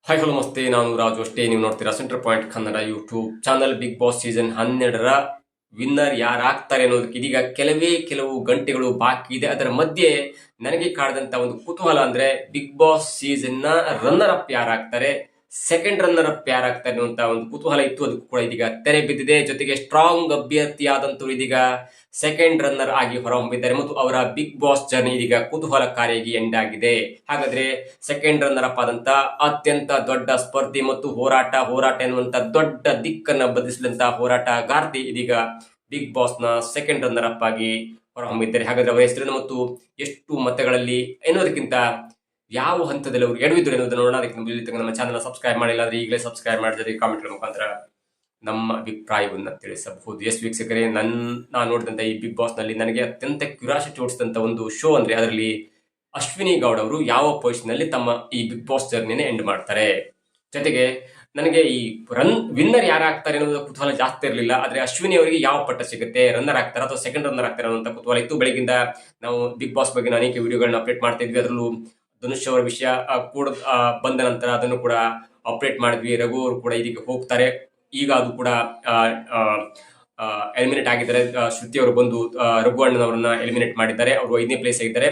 Hi hello ನಮಸ್ತೆ, ನಾನು ರಾಜು. ಅಷ್ಟೇ ನೀವು ನೋಡ್ತೀರಾ center point Kannada YouTube channel. Bigg Boss season 12ರ ವಿನ್ನರ್ ಯಾರಾಗ್ತಾರೆ ಅನ್ನೋದಕ್ಕೆ ಇದೀಗ ಕೆಲವು ಗಂಟೆಗಳು ಬಾಕಿ ಇದೆ. ಅದರ ಮಧ್ಯೆ ನನಗೆ ಕಾಡದಂತ ಒಂದು ಕುತೂಹಲ ಅಂದ್ರೆ ಬಿಗ್ ಬಾಸ್ ಸೀಸನ್ ನ ರನ್ನರ್ ಅಪ್ ಯಾರಾಗ್ತಾರೆ, ಸೆಕೆಂಡ್ ರನ್ನರ್ ಅಪ್ ಯಾರಾಗ್ತಾರೆ ಅನ್ನುವಂತ ಒಂದು ಕುತೂಹಲ ಇತ್ತು. ಅದಕ್ಕೂ ಕೂಡ ಇದೀಗ ತೆರೆ ಬಿದ್ದಿದೆ. ಜೊತೆಗೆ ಸ್ಟ್ರಾಂಗ್ ಅಭ್ಯರ್ಥಿಯಾದಂತರು ಇದೀಗ ಸೆಕೆಂಡ್ ರನ್ನರ್ ಆಗಿ ಹೊರಹೊಮ್ಮಿದ್ದಾರೆ ಮತ್ತು ಅವರ ಬಿಗ್ ಬಾಸ್ ಜರ್ನಿ ಇದೀಗ ಕುತೂಹಲಕಾರಿಯಾಗಿ ಎಂಡ್ ಆಗಿದೆ. ಹಾಗಾದ್ರೆ ಸೆಕೆಂಡ್ ರನ್ನರ್ ಅಪ್ ಆದಂತ ಅತ್ಯಂತ ದೊಡ್ಡ ಸ್ಪರ್ಧಿ ಮತ್ತು ಹೋರಾಟ ಎನ್ನುವಂತ ದೊಡ್ಡ ದಿಕ್ಕನ್ನ ಬದಲಿಸಿದಂತ ಹೋರಾಟಗಾರ್ತಿ ಇದೀಗ ಬಿಗ್ ಬಾಸ್ ನ ಸೆಕೆಂಡ್ ರನ್ನರ್ ಅಪ್ ಆಗಿ ಹೊರಹೊಮ್ಮಿದ್ದಾರೆ. ಹಾಗಾದ್ರೆ ಅವರ ಹೆಸರನ್ನು ಮತ್ತು ಎಷ್ಟು ಮತಗಳಲ್ಲಿ ಎನ್ನುವುದಕ್ಕಿಂತ ಯಾವ ಹಂತದಲ್ಲಿ ಅವರು ಎಡವಿದ್ರು ಎನ್ನುವುದನ್ನು ನೋಡೋಣ. ಅದಕ್ಕೆ ನಮ್ಮ ಚಾನಲ್ ಸಬ್ಸ್ಕ್ರೈಬ್ ಮಾಡಿಲ್ಲ ಅಂದ್ರೆ ಈಗಲೇ ಸಬ್ಸ್ಕ್ರೈಬ್ ಮಾಡಿ, ಜೊತೆಗೆ ಕಾಮೆಂಟ್ ಮುಖಾಂತರ ನಮ್ಮ ಅಭಿಪ್ರಾಯವನ್ನ ತಿಳಿಸಬಹುದು. ಎಸ್ ವೀಕ್ಷಕರೇ, ನಾನು ನೋಡಿದಂತ ಈ ಬಿಗ್ ಬಾಸ್ ನಲ್ಲಿ ನನಗೆ ಅತ್ಯಂತ ಕ್ಯೂರಿಯಾಸಿಟಿ ಓಡಿಸಿದಂತ ಒಂದು ಶೋ ಅಂದ್ರೆ ಅದರಲ್ಲಿ ಅಶ್ವಿನಿ ಗೌಡ್ ಅವರು ಯಾವ ಪೊಸಿಷನ್ ನಲ್ಲಿ ತಮ್ಮ ಈ ಬಿಗ್ ಬಾಸ್ ಜರ್ನಿನ ಎಂಡ್ ಮಾಡ್ತಾರೆ. ಜೊತೆಗೆ ನನಗೆ ಈ ವಿನ್ನರ್ ಯಾರಾಗ್ತಾರೆ ಅನ್ನೋದು ಕುತೂಹಲ ಜಾಸ್ತಿ ಇರಲಿಲ್ಲ. ಆದ್ರೆ ಅಶ್ವಿನಿ ಅವರಿಗೆ ಯಾವ ಪಟ್ಟ ಸಿಗುತ್ತೆ, ರನ್ನರ್ ಆಗ್ತಾರೆ ಅಥವಾ ಸೆಕೆಂಡ್ ರನ್ನರ್ ಆಗ್ತಾರೆ ಅನ್ನೋಂಥ ಕುತೂಹಲ ಇತ್ತು. ಬೆಳಗಿಂದ ನಾವು ಬಿಗ್ ಬಾಸ್ ಬಗ್ಗೆ ಅನೇಕ ವಿಡಿಯೋಗಳನ್ನ ಅಪ್ಡೇಟ್ ಮಾಡ್ತಾ ಇದ್ವಿ. ಅದರಲ್ಲೂ ಧನುಷ್ ಅವರ ವಿಷಯ ಕೂಡ ಬಂದ ನಂತರ ಅದನ್ನು ಕೂಡ ಅಪ್ಡೇಟ್ ಮಾಡಿದ್ವಿ. ರಘು ಅವರು ಕೂಡ ಇದಕ್ಕೆ ಹೋಗ್ತಾರೆ. ಈಗ ಅದು ಕೂಡ ಎಲಿಮಿನೇಟ್ ಆಗಿದ್ದಾರೆ. ಶ್ರುತಿ ಅವರು ಬಂದು ರಘು ಅಣ್ಣನವರನ್ನ ಎಲಿಮಿನೇಟ್ ಮಾಡಿದ್ದಾರೆ. ಅವರು 5ನೇ ಪ್ಲೇಸ್ ಆಗಿದ್ದಾರೆ.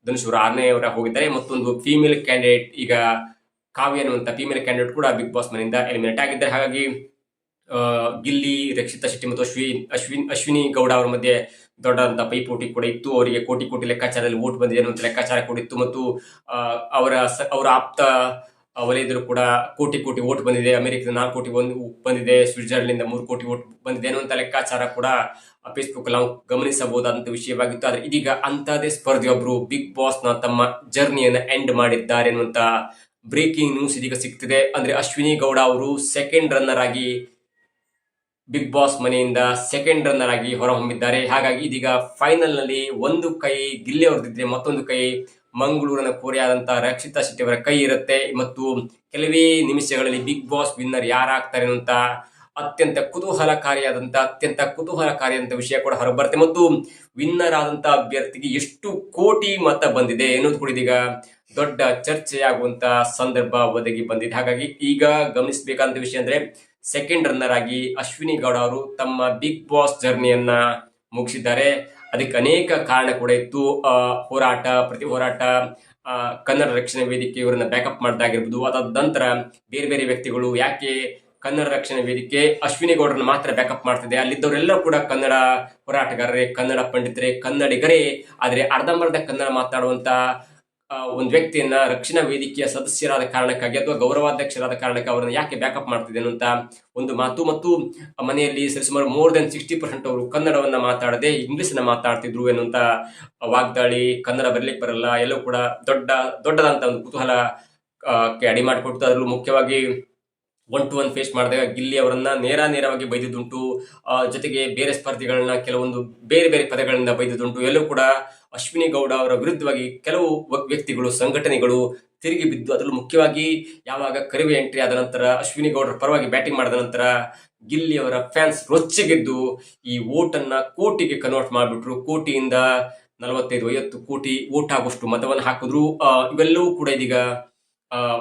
ಧನುಷ್ ಅವರು 6ನೇ ಅವರ ಹೋಗಿದ್ದಾರೆ. ಮತ್ತೊಂದು ಫೀಮೇಲ್ ಕ್ಯಾಂಡಿಡೇಟ್, ಈಗ ಕಾವ್ಯ ಅನ್ನುವಂತ ಫೀಮೇಲ್ ಕ್ಯಾಂಡಿಡೇಟ್ ಕೂಡ ಬಿಗ್ ಬಾಸ್ ಮನೆಯಿಂದ ಎಲಿಮಿನೇಟ್ ಆಗಿದ್ದಾರೆ. ಹಾಗಾಗಿ ಗಿಲ್ಲಿ, ರಕ್ಷಿತಾ ಶೆಟ್ಟಿ ಮತ್ತು ಅಶ್ವಿನಿ ಗೌಡ ಅವರ ಮಧ್ಯೆ ದೊಡ್ಡದಂತ ಪೈಪೋಟಿ ಕೂಡ ಇತ್ತು. ಅವರಿಗೆ ಕೋಟಿ ಲೆಕ್ಕಾಚಾರದಲ್ಲಿ ವೋಟ್ ಬಂದಿದೆ ಅನ್ನುವಂಥ ಲೆಕ್ಕಾಚಾರ ಕೂಡ ಇತ್ತು. ಮತ್ತು ಅವರ ಆಪ್ತ ವಲಯದಲ್ಲೂ ಕೂಡ ಕೋಟಿ ವೋಟ್ ಬಂದಿದೆ. ಅಮೆರಿಕದ 4 ಕೋಟಿ ಬಂದಿದೆ. ಸ್ವಿಟ್ಜರ್ಲೆಂಡ್ 3 ಕೋಟಿ ವೋಟ್ ಬಂದಿದೆ ಅನ್ನುವಂಥ ಲೆಕ್ಕಾಚಾರ ಕೂಡ ಫೇಸ್ಬುಕ್ ನಾವು ಗಮನಿಸಬಹುದಾದಂತ ವಿಷಯವಾಗಿತ್ತು. ಆದ್ರೆ ಇದೀಗ ಅಂತದೇ ಸ್ಪರ್ಧಿಯೊಬ್ರು ಬಿಗ್ ಬಾಸ್ ನ ತಮ್ಮ ಜರ್ನಿಯನ್ನ ಎಂಡ್ ಮಾಡಿದ್ದಾರೆ ಅನ್ನುವಂತ ಬ್ರೇಕಿಂಗ್ ನ್ಯೂಸ್ ಇದೀಗ ಸಿಗ್ತಿದೆ. ಅಂದ್ರೆ ಅಶ್ವಿನಿ ಗೌಡ ಅವರು ಸೆಕೆಂಡ್ ರನ್ನರ್ ಆಗಿ ಬಿಗ್ ಬಾಸ್ ಮನೆಯಿಂದ ಸೆಕೆಂಡ್ ರನ್ನರ್ ಆಗಿ ಹೊರಹೊಮ್ಮಿದ್ದಾರೆ. ಹಾಗಾಗಿ ಇದೀಗ ಫೈನಲ್ ನಲ್ಲಿ ಒಂದು ಕೈ ಗಿಲ್ಲಿ ಅವ್ರದ್ದಿದ್ರೆ ಮತ್ತೊಂದು ಕೈ ಮಂಗಳೂರಿನ ಕೋರೆಯಾದಂತಹ ರಕ್ಷಿತಾ ಶೆಟ್ಟಿ ಅವರ ಕೈ ಇರುತ್ತೆ. ಮತ್ತು ಕೆಲವೇ ನಿಮಿಷಗಳಲ್ಲಿ ಬಿಗ್ ಬಾಸ್ ವಿನ್ನರ್ ಯಾರಾಗ್ತಾರೆ ಅನ್ನುವಂತ ಅತ್ಯಂತ ಕುತೂಹಲಕಾರಿಯಾದಂತ ವಿಷಯ ಕೂಡ ಹೊರಬರುತ್ತೆ. ಮತ್ತು ವಿನ್ನರ್ ಆದಂತ ಅಭ್ಯರ್ಥಿಗೆ ಎಷ್ಟು ಕೋಟಿ ಮತ ಬಂದಿದೆ ಎನ್ನುವುದು ಕೂಡ ಇದೀಗ ದೊಡ್ಡ ಚರ್ಚೆಯಾಗುವಂತ ಸಂದರ್ಭ ಒದಗಿ ಬಂದಿದೆ. ಹಾಗಾಗಿ ಈಗ ಗಮನಿಸಬೇಕಾದಂತ ವಿಷಯ ಅಂದ್ರೆ ಸೆಕೆಂಡ್ ರನ್ನರ್ ಆಗಿ ಅಶ್ವಿನಿ ಗೌಡ ಅವರು ತಮ್ಮ ಬಿಗ್ ಬಾಸ್ ಜರ್ನಿಯನ್ನ ಮುಗಿಸಿದ್ದಾರೆ. ಅದಕ್ಕೆ ಅನೇಕ ಕಾರಣ ಕೂಡ ಇತ್ತು. ಪ್ರತಿ ಹೋರಾಟ, ಕನ್ನಡ ರಕ್ಷಣಾ ವೇದಿಕೆ ಇವರನ್ನ ಬ್ಯಾಕಪ್ ಮಾಡಿದಾಗಿರ್ಬೋದು. ಅದಾದ ನಂತರ ಬೇರೆ ವ್ಯಕ್ತಿಗಳು ಯಾಕೆ ಕನ್ನಡ ರಕ್ಷಣಾ ವೇದಿಕೆ ಅಶ್ವಿನಿ ಗೌಡರನ್ನ ಮಾತ್ರ ಬ್ಯಾಕಪ್ ಮಾಡ್ತಿದೆ, ಅಲ್ಲಿದ್ದವರೆಲ್ಲ ಕೂಡ ಕನ್ನಡ ಹೋರಾಟಗಾರರೇ, ಕನ್ನಡ ಪಂಡಿತರೇ, ಕನ್ನಡಿಗರೇ. ಆದ್ರೆ ಅರ್ಧಂಬರ್ಧ ಕನ್ನಡ ಮಾತನಾಡುವಂತ ಒಂದು ವ್ಯಕ್ತಿಯನ್ನ ರಕ್ಷಣಾ ವೇದಿಕೆಯ ಸದಸ್ಯರಾದ ಕಾರಣಕ್ಕಾಗಿ ಅಥವಾ ಗೌರವಾಧ್ಯಕ್ಷರಾದ ಕಾರಣಕ್ಕೆ ಅವರನ್ನ ಯಾಕೆ ಬ್ಯಾಕಪ್ ಮಾಡ್ತಿದೆ ಅನ್ನುವಂತ ಒಂದು ಮಾತು. ಮತ್ತು ಮನೆಯಲ್ಲಿ ಸರಿಸುಮಾರು more than 60% ಅವರು ಕನ್ನಡವನ್ನ ಮಾತಾಡದೆ ಇಂಗ್ಲಿಷ್ ನ ಮಾತಾಡ್ತಿದ್ರು ಎನ್ನುವಂತ ವಾಗ್ದಾಳಿ, ಕನ್ನಡ ಬರ್ಲಿಕ್ಕೆ ಬರಲ್ಲ, ಎಲ್ಲವೂ ಕೂಡ ದೊಡ್ಡದಂತ ಒಂದು ಕುತೂಹಲ ಅಡಿ ಮಾಡಿಕೊಡ್ತು. ಅದರಲ್ಲೂ ಮುಖ್ಯವಾಗಿ 1 to 1 ಫೇಸ್ ಮಾಡಿದಾಗ ಗಿಲ್ಲಿ ಅವರನ್ನ ನೇರವಾಗಿ ಬೈದಿದ್ದುಂಟು. ಜೊತೆಗೆ ಬೇರೆ ಸ್ಪರ್ಧಿಗಳನ್ನ ಕೆಲವೊಂದು ಬೇರೆ ಪದಗಳಿಂದ ಬೈದಿದ್ದುಂಟು. ಎಲ್ಲವೂ ಕೂಡ ಅಶ್ವಿನಿ ಗೌಡ ಅವರ ವಿರುದ್ಧವಾಗಿ ಕೆಲವು ವ್ಯಕ್ತಿಗಳು, ಸಂಘಟನೆಗಳು ತಿರುಗಿ ಬಿದ್ದು, ಅದರಲ್ಲೂ ಮುಖ್ಯವಾಗಿ ಯಾವಾಗ ಕರಿವೆ ಎಂಟ್ರಿ ಆದ ನಂತರ ಅಶ್ವಿನಿ ಗೌಡರ ಪರವಾಗಿ ಬ್ಯಾಟಿಂಗ್ ಮಾಡಿದ ನಂತರ ಗಿಲ್ಲಿ ಅವರ ಫ್ಯಾನ್ಸ್ ರೊಚ್ಚಿಗೆದ್ದು ಈ ವೋಟ್ ಅನ್ನ ಕೋಟಿಗೆ ಕನ್ವರ್ಟ್ ಮಾಡಿಬಿಟ್ರು. ಕೋಟಿಯಿಂದ 45-50 ಕೋಟಿ ವೋಟ್ ಆಗುವಷ್ಟು ಮತವನ್ನು ಹಾಕಿದ್ರು. ಇವೆಲ್ಲವೂ ಕೂಡ ಇದೀಗ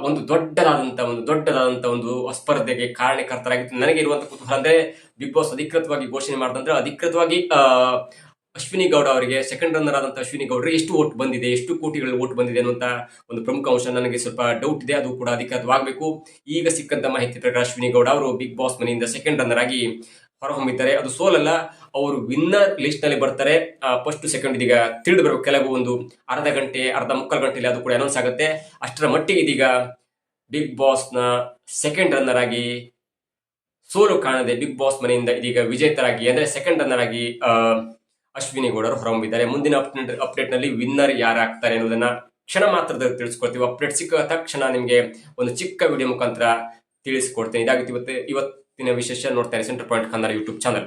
ಒಂದು ದೊಡ್ಡದಾದಂತ ಒಂದು ಸ್ಪರ್ಧೆಗೆ ಕಾರಣಕರ್ತರಾಗಿತ್ತು. ನನಗೆ ಇರುವಂತಹ ಕುತೂಹಲ ಅಂದ್ರೆ ಬಿಗ್ ಬಾಸ್ ಅಧಿಕೃತವಾಗಿ ಘೋಷಣೆ ಮಾಡಿದಂದ್ರೆ ಅಧಿಕೃತವಾಗಿ ಅಶ್ವಿನಿ ಗೌಡ ಅವರಿಗೆ ಸೆಕೆಂಡ್ ರನ್ನರ್ ಆದಂತಹ ಅಶ್ವಿನಿ ಗೌಡರಿಗೆ ಎಷ್ಟು ವೋಟ್ ಬಂದಿದೆ, ಎಷ್ಟು ಕೋಟಿಗಳಲ್ಲಿ ವೋಟ್ ಬಂದಿದೆ ಅನ್ನುವಂತ ಒಂದು ಪ್ರಮುಖ ಅಂಶ ನನಗೆ ಸ್ವಲ್ಪ ಡೌಟ್ ಇದೆ. ಅದು ಕೂಡ ಅಧಿಕೃತವಾಗಬೇಕು. ಈಗ ಸಿಕ್ಕಂತ ಮಾಹಿತಿ ಪ್ರಕಾರ ಅಶ್ವಿನಿ ಗೌಡ ಅವರು ಬಿಗ್ ಬಾಸ್ ಮನೆಯಿಂದ ಸೆಕೆಂಡ್ ರನ್ನರ್ ಆಗಿ ಹೊರಹೊಮ್ಮಿದ್ದಾರೆ. ಅದು ಸೋಲಲ್ಲ, ಅವರು ವಿನ್ನರ್ ಲಿಸ್ಟ್ ನಲ್ಲಿ ಬರ್ತಾರೆ. ಫಸ್ಟ್ ಸೆಕೆಂಡ್ ಇದೀಗ ತಿಳಿದು ಬರಬೇಕು. ಕೆಲವು ಒಂದು ಮುಕ್ಕಾಲು ಗಂಟೆಯಲ್ಲಿ ಅದು ಕೂಡ ಅನೌನ್ಸ್ ಆಗುತ್ತೆ. ಅಷ್ಟರ ಮಟ್ಟಿಗೆ ಇದೀಗ ಬಿಗ್ ಬಾಸ್ ನ ಸೆಕೆಂಡ್ ರನ್ನರ್ ಆಗಿ ಸೋಲು ಕಾಣದೆ ಬಿಗ್ ಬಾಸ್ ಮನೆಯಿಂದ ಇದೀಗ ವಿಜೇತರಾಗಿ ಅಂದ್ರೆ ಸೆಕೆಂಡ್ ರನ್ನರ್ ಆಗಿ ಅಶ್ವಿನಿ ಗೌಡರು ಹೊರಹೊಮ್ಮಿದ್ದಾರೆ. ಮುಂದಿನ ಅಪ್ಡೇಟ್ ನಲ್ಲಿ ವಿನ್ನರ್ ಯಾರಾಗ್ತಾರೆ ಅನ್ನೋದನ್ನ ಕ್ಷಣ ಮಾತ್ರದಲ್ಲಿ ತಿಳಿಸ್ಕೊಡ್ತೀವಿ. ಅಪ್ಡೇಟ್ ಸಿಕ್ಕ ತಕ್ಷಣ ನಿಮ್ಗೆ ಒಂದು ಚಿಕ್ಕ ವಿಡಿಯೋ ಮುಖಾಂತರ ತಿಳಿಸ್ಕೊಡ್ತೇನೆ. ಇದಾಗಿತ್ತು ಇವತ್ತಿನ ವಿಶೇಷ. ನೋಡ್ತಾರೆ centre point Kannada YouTube channel.